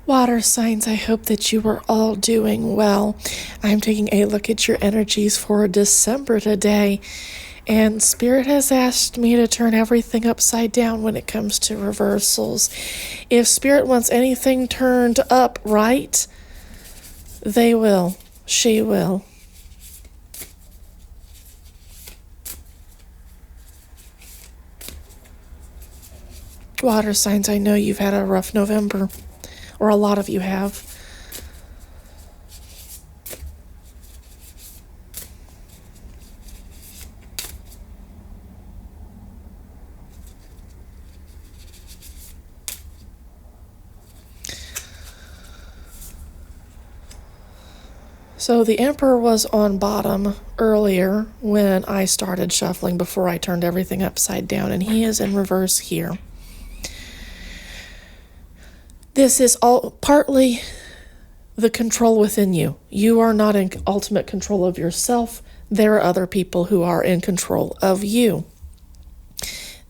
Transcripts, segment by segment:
Water signs, I hope that you are all doing well. I'm taking a look at your energies for December today, and Spirit has asked me to turn everything upside down when it comes to reversals. If Spirit wants anything turned up right, they will. She will. Water signs, I know you've had a rough November. Or a lot of you have. So the Emperor was on bottom earlier when I started shuffling before I turned everything upside down, and he is in reverse here. This is all partly the control within you. You are not in ultimate control of yourself. There are other people who are in control of you.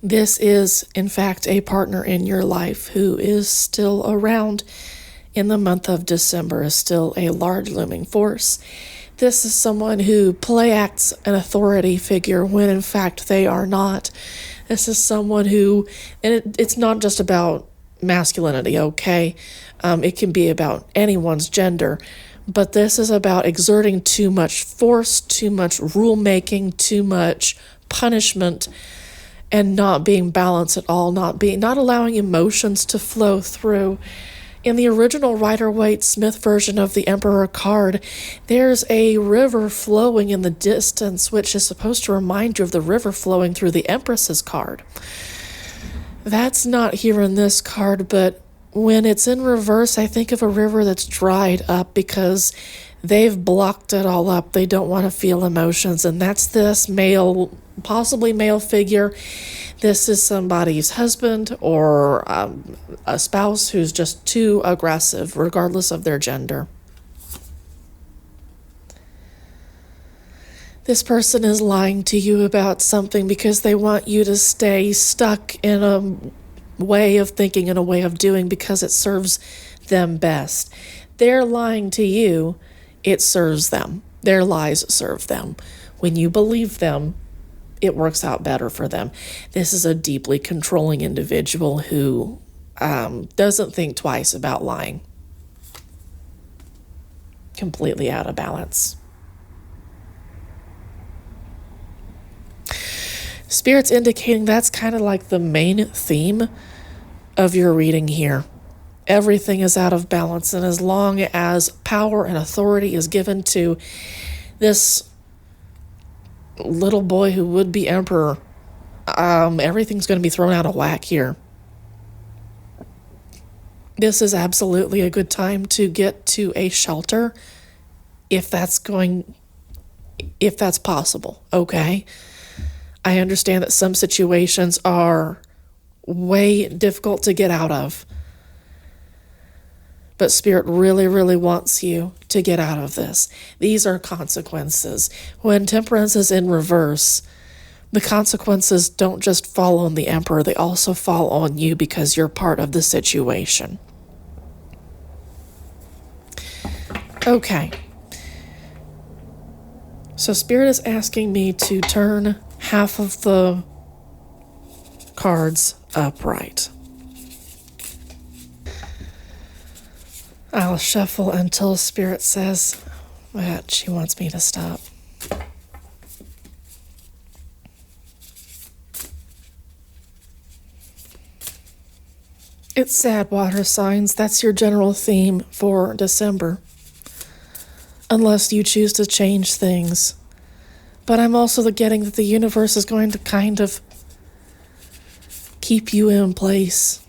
This is, in fact, a partner in your life who is still around in the month of December, is still a large looming force. This is someone who play acts an authority figure when in fact they are not. This is someone who, and it's not just about masculinity, okay? It can be about anyone's gender, but this is about exerting too much force, too much rule making, too much punishment, and not being balanced at all, not allowing emotions to flow through. In the original Rider-Waite-Smith version of the Emperor card, there's a river flowing in the distance, which is supposed to remind you of the river flowing through the Empress's card. That's not here in this card, but when it's in reverse, I think of a river that's dried up because they've blocked it all up. They don't want to feel emotions, and that's this male, possibly male figure. This is somebody's husband or a spouse who's just too aggressive, regardless of their gender. This person is lying to you about something because they want you to stay stuck in a way of thinking and a way of doing because it serves them best. They're lying to you, it serves them. Their lies serve them. When you believe them, it works out better for them. This is a deeply controlling individual who doesn't think twice about lying. Completely out of balance. Spirit's indicating that's kind of like the main theme of your reading here. Everything is out of balance, and as long as power and authority is given to this little boy who would be emperor, everything's going to be thrown out of whack here. This is absolutely a good time to get to a shelter if that's possible, okay? I understand that some situations are way difficult to get out of. But Spirit really, really wants you to get out of this. These are consequences. When Temperance is in reverse, the consequences don't just fall on the Emperor, they also fall on you because you're part of the situation. Okay. So Spirit is asking me to turn half of the cards upright. I'll shuffle until Spirit says that she wants me to stop. It's sad, water signs. That's your general theme for December. Unless you choose to change things. But I'm also getting that the universe is going to kind of keep you in place.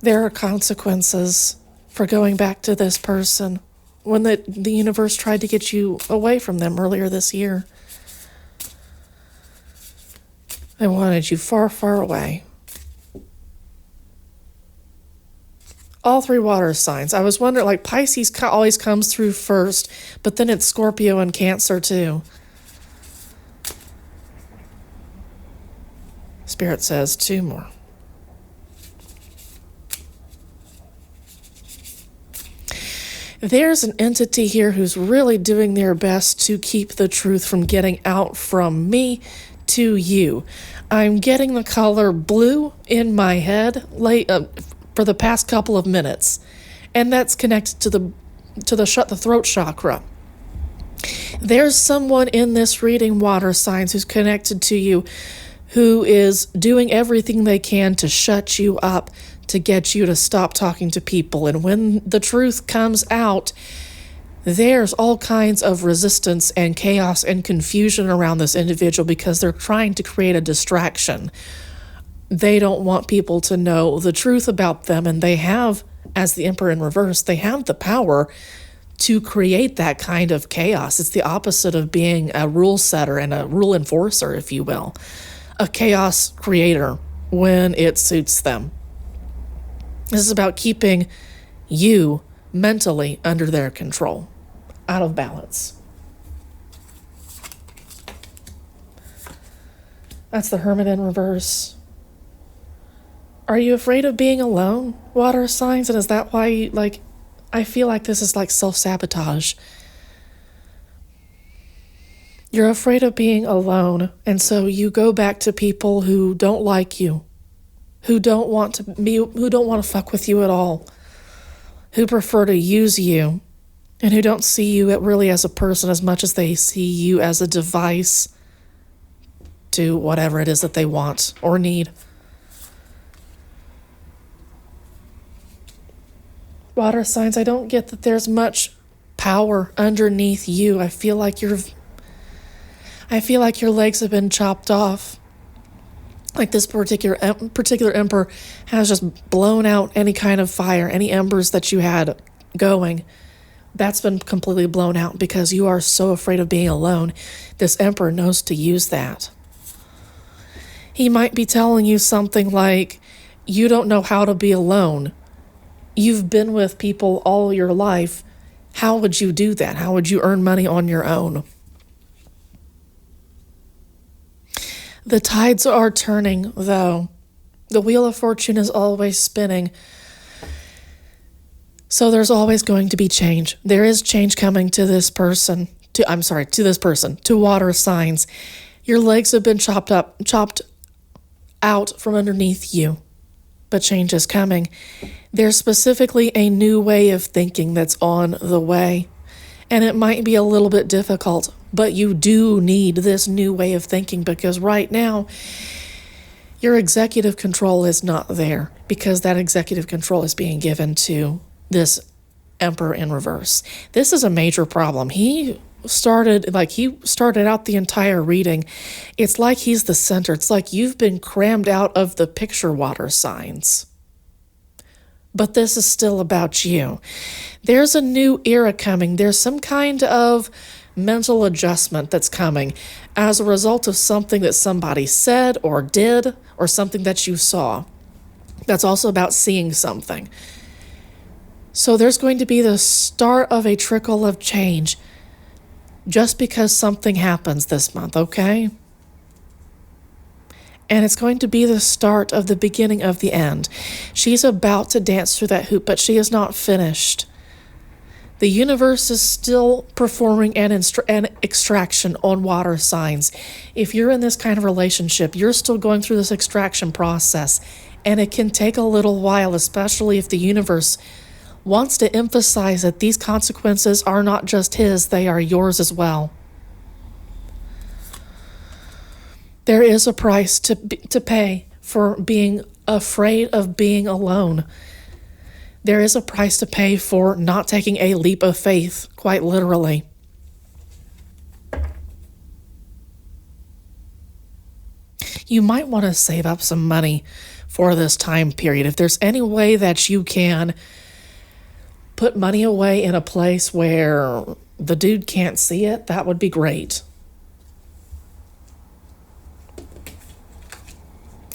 There are consequences for going back to this person when the universe tried to get you away from them earlier this year. They wanted you far, far away. All three water signs. I was wondering, like, Pisces always comes through first, but then it's Scorpio and Cancer too. Spirit says 2 more. There's an entity here who's really doing their best to keep the truth from getting out from me to you. I'm getting the color blue in my head for the past couple of minutes, and that's connected to the throat chakra. There's someone in this reading, water signs, who's connected to you, who is doing everything they can to shut you up, to get you to stop talking to people. And when the truth comes out, there's all kinds of resistance and chaos and confusion around this individual because they're trying to create a distraction. They don't want people to know the truth about them, and they have, as the Emperor in reverse, they have the power to create that kind of chaos. It's the opposite of being a rule setter and a rule enforcer, if you will. A chaos creator when it suits them. This is about keeping you mentally under their control, out of balance. That's the Hermit in reverse. Are you afraid of being alone, water signs? And is that why you, I feel like this is like self-sabotage. You're afraid of being alone, and so you go back to people who don't like you, who don't want to fuck with you at all, who prefer to use you, and who don't see you really as a person as much as they see you as a device to whatever it is that they want or need. Water signs, I don't get that there's much power underneath you. I feel like your legs have been chopped off. Like this particular emperor has just blown out any kind of fire, any embers that you had going. That's been completely blown out because you are so afraid of being alone. This emperor knows to use that. He might be telling you something like, you don't know how to be alone. You've been with people all your life. How would you do that? How would you earn money on your own? The tides are turning, though. The Wheel of Fortune is always spinning. So there's always going to be change. There is change coming to this person. To water signs. Your legs have been chopped out from underneath you. But change is coming. There's specifically a new way of thinking that's on the way. And it might be a little bit difficult, but you do need this new way of thinking because right now, your executive control is not there because that executive control is being given to this Emperor in reverse. This is a major problem. He started out the entire reading. It's like he's the center. It's like you've been crammed out of the picture, water signs. But this is still about you. There's a new era coming. There's some kind of mental adjustment that's coming as a result of something that somebody said or did or something that you saw. That's also about seeing something. So there's going to be the start of a trickle of change just because something happens this month, okay? And it's going to be the start of the beginning of the end. She's about to dance through that hoop, but she is not finished. The universe is still performing an extraction on water signs. If you're in this kind of relationship, you're still going through this extraction process, and it can take a little while, especially if the universe wants to emphasize that these consequences are not just his, they are yours as well. There is a price to pay for being afraid of being alone. There is a price to pay for not taking a leap of faith, quite literally. You might want to save up some money for this time period. If there's any way that you can put money away in a place where the dude can't see it, that would be great.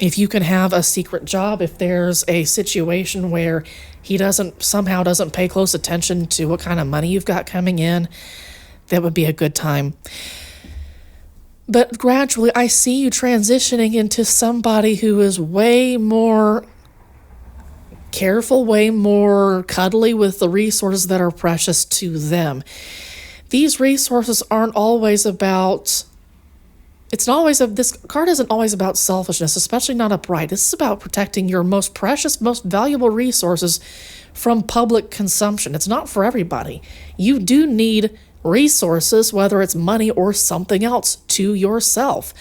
If you can have a secret job, if there's a situation where he somehow doesn't pay close attention to what kind of money you've got coming in, that would be a good time. But gradually, I see you transitioning into somebody who is way more careful, way more cuddly with the resources that are precious to them. These resources aren't always about, this card isn't always about selfishness, especially not upright. This is about protecting your most precious, most valuable resources from public consumption. It's not for everybody. You do need resources, whether it's money or something else, to yourself.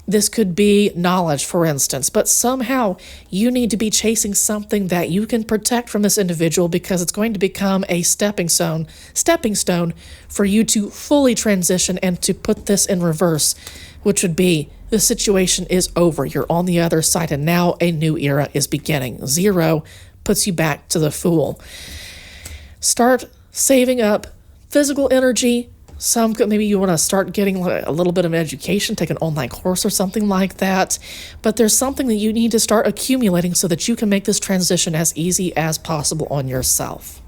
This could be knowledge, for instance, but somehow you need to be chasing something that you can protect from this individual, because it's going to become a stepping stone for you to fully transition and to put this in reverse, which would be the situation is over. You're on the other side, and now a new era is beginning. 0 puts you back to the Fool. Start saving up physical energy. Maybe you want to start getting a little bit of education, take an online course or something like that. But there's something that you need to start accumulating so that you can make this transition as easy as possible on yourself.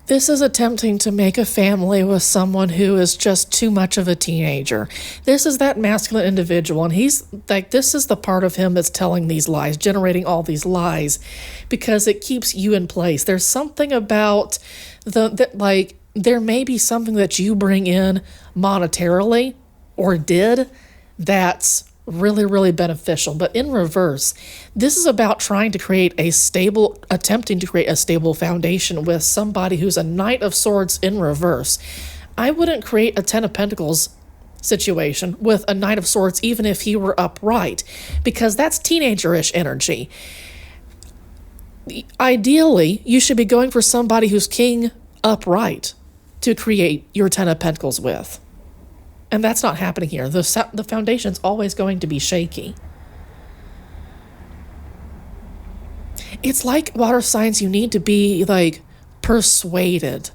This is attempting to make a family with someone who is just too much of a teenager. This is that masculine individual, and he's like, this is the part of him that's telling these lies, generating all these lies, because it keeps you in place. There's something about there may be something that you bring in monetarily or did that's really, really beneficial. But in reverse, this is about attempting to create a stable foundation with somebody who's a Knight of Swords in reverse. I wouldn't create a 10 of Pentacles situation with a Knight of Swords, even if he were upright, because that's teenager-ish energy. Ideally, you should be going for somebody who's King upright to create your 10 of Pentacles with. And that's not happening here. The foundation's always going to be shaky. It's like water signs, you need to be persuaded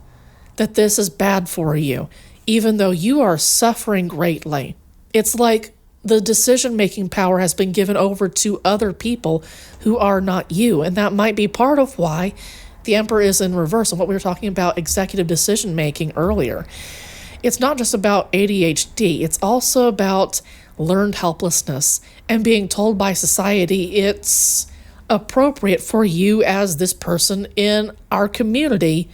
that this is bad for you, even though you are suffering greatly. It's like the decision-making power has been given over to other people who are not you. And that might be part of why the Emperor is in reverse, and what we were talking about executive decision-making earlier. It's not just about ADHD. It's also about learned helplessness and being told by society it's appropriate for you as this person in our community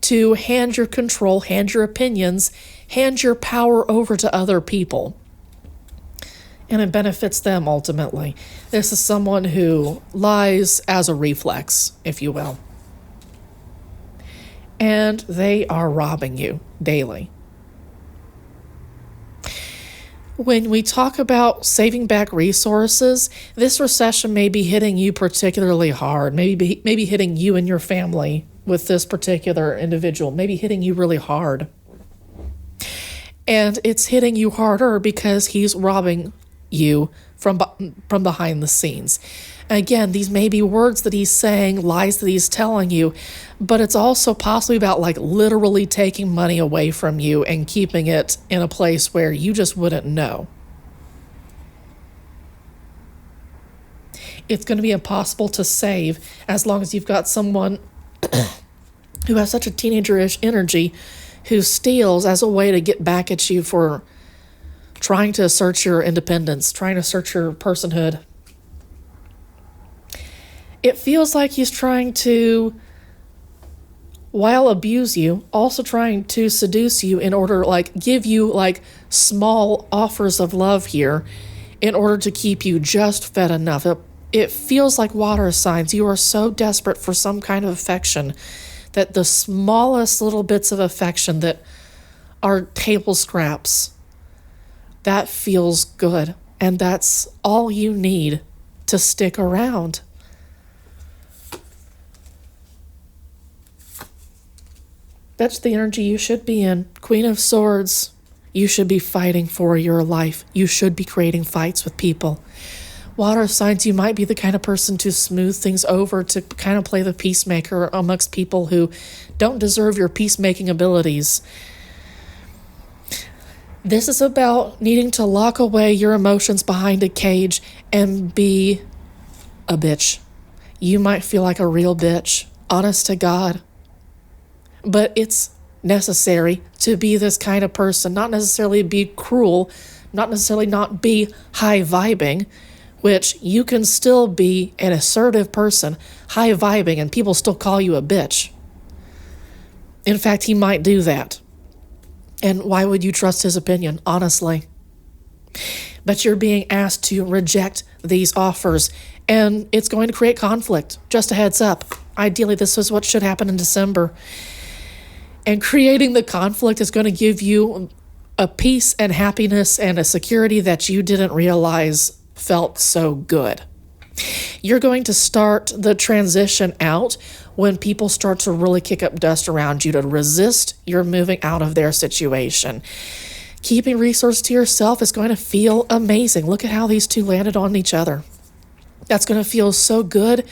to hand your control, hand your opinions, hand your power over to other people. And it benefits them ultimately. This is someone who lies as a reflex, if you will. And they are robbing you daily. When we talk about saving back resources, this recession may be hitting you particularly hard, maybe hitting you and your family with this particular individual, maybe hitting you really hard. And it's hitting you harder because he's robbing you from behind the scenes. Again, these may be words that he's saying, lies that he's telling you, but it's also possibly about literally taking money away from you and keeping it in a place where you just wouldn't know. It's going to be impossible to save as long as you've got someone who has such a teenager-ish energy who steals as a way to get back at you for trying to assert your independence, trying to assert your personhood. It feels like he's trying to, while abuse you, also trying to seduce you in order, give you, small offers of love here in order to keep you just fed enough. It feels like water signs. You are so desperate for some kind of affection that the smallest little bits of affection that are table scraps, that feels good. And that's all you need to stick around. That's the energy you should be in. Queen of Swords, you should be fighting for your life. You should be creating fights with people. Water signs, you might be the kind of person to smooth things over, to kind of play the peacemaker amongst people who don't deserve your peacemaking abilities. This is about needing to lock away your emotions behind a cage and be a bitch. You might feel like a real bitch, honest to God. But it's necessary to be this kind of person, not necessarily be cruel, not necessarily not be high vibing, which you can still be an assertive person, high vibing, and people still call you a bitch. In fact, he might do that. And why would you trust his opinion, honestly? But you're being asked to reject these offers, and it's going to create conflict. Just a heads up. Ideally, this is what should happen in December. And creating the conflict is going to give you a peace and happiness and a security that you didn't realize felt so good. You're going to start the transition out when people start to really kick up dust around you to resist your moving out of their situation. Keeping resources to yourself is going to feel amazing. Look at how these two landed on each other. That's going to feel so good.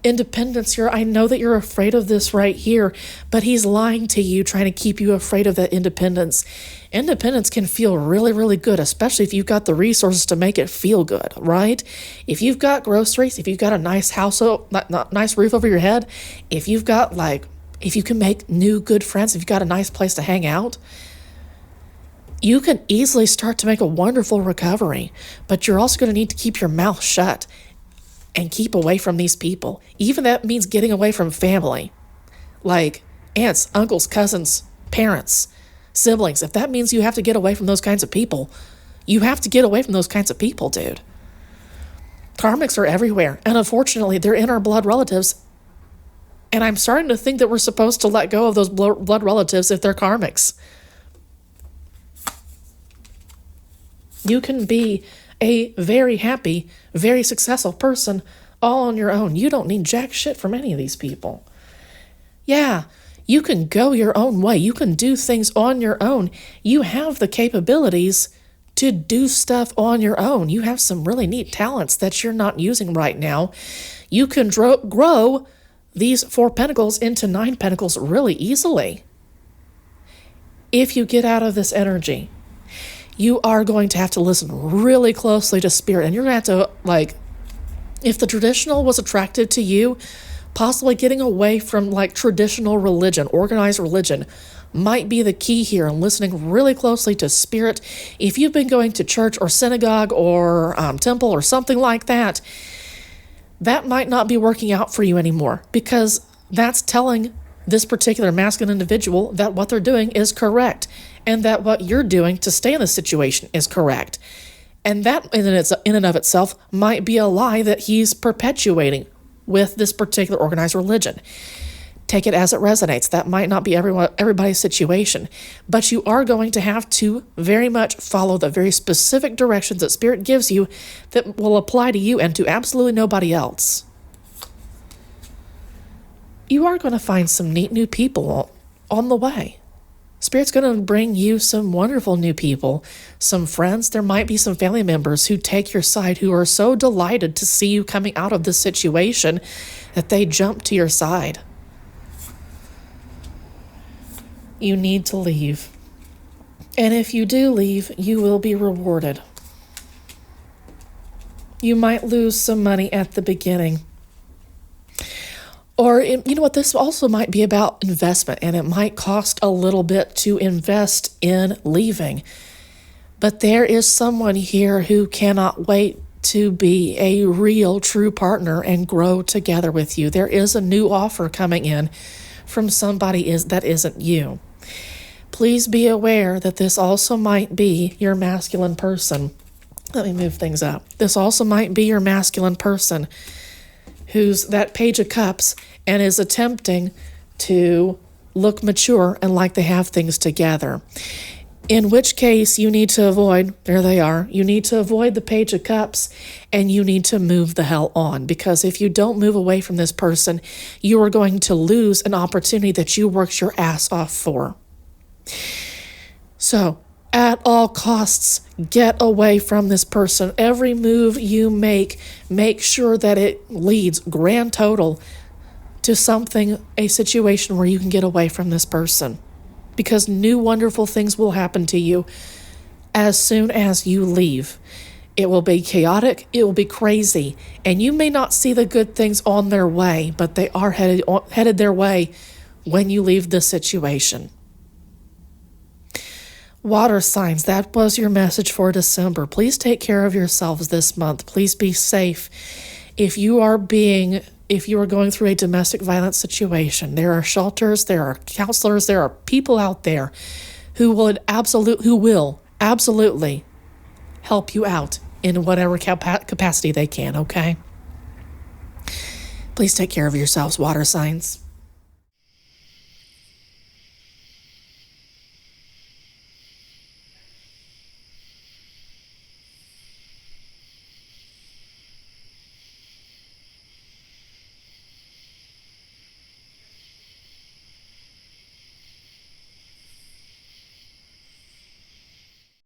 Independence here. I know that you're afraid of this right here, but he's lying to you, trying to keep you afraid of that independence. Independence can feel really, really good, especially if you've got the resources to make it feel good, right? If you've got groceries, if you've got a nice house, nice roof over your head, if you've got if you can make new good friends, if you've got a nice place to hang out, you can easily start to make a wonderful recovery. But you're also going to need to keep your mouth shut and keep away from these people. Even that means getting away from family, like aunts, uncles, cousins, parents, siblings. If that means you have to get away from those kinds of people, you have to get away from those kinds of people, dude. Karmics are everywhere, and unfortunately, they're in our blood relatives. And I'm starting to think that we're supposed to let go of those blood relatives if they're karmics. You can be a very happy, very successful person all on your own. You don't need jack shit from any of these people. Yeah, you can go your own way. You can do things on your own. You have the capabilities to do stuff on your own. You have some really neat talents that you're not using right now. You can grow these 4 pentacles into 9 pentacles really easily if you get out of this energy. You are going to have to listen really closely to spirit, and you're going to have to, if the traditional was attractive to you, possibly getting away from traditional religion, organized religion, might be the key here, and listening really closely to spirit. If you've been going to church or synagogue or temple or something like that, that might not be working out for you anymore, because that's telling this particular masculine individual that what they're doing is correct, and that what you're doing to stay in the situation is correct. And that in and of itself might be a lie that he's perpetuating with this particular organized religion. Take it as it resonates. That might not be everybody's situation, but you are going to have to very much follow the very specific directions that Spirit gives you that will apply to you and to absolutely nobody else. You are going to find some neat new people on the way. Spirit's going to bring you some wonderful new people, some friends. There might be some family members who take your side, who are so delighted to see you coming out of this situation that they jump to your side. You need to leave. And if you do leave, you will be rewarded. You might lose some money at the beginning. Or, you know what, this also might be about investment, and it might cost a little bit to invest in leaving. But there is someone here who cannot wait to be a real, true partner and grow together with you. There is a new offer coming in from somebody that isn't you. Please be aware that this also might be your masculine person. Let me move things up. This also might be your masculine person who's that Page of Cups and is attempting to look mature and like they have things together. In which case you need to avoid, there they are, you need to avoid the Page of Cups, and you need to move the hell on, because if you don't move away from this person, you are going to lose an opportunity that you worked your ass off for. So, at all costs, get away from this person. Every move you make sure that it leads grand total to something, a situation where you can get away from this person. Because new wonderful things will happen to you as soon as you leave. It will be chaotic, it will be crazy, and you may not see the good things on their way, but they are headed their way when you leave this situation. Water signs, that was your message for December. Please take care of yourselves this month. Please be safe. If you are going through a domestic violence situation, there are shelters, there are counselors, there are people out there who will absolutely help you out in whatever capacity they can, okay? Please take care of yourselves, water signs.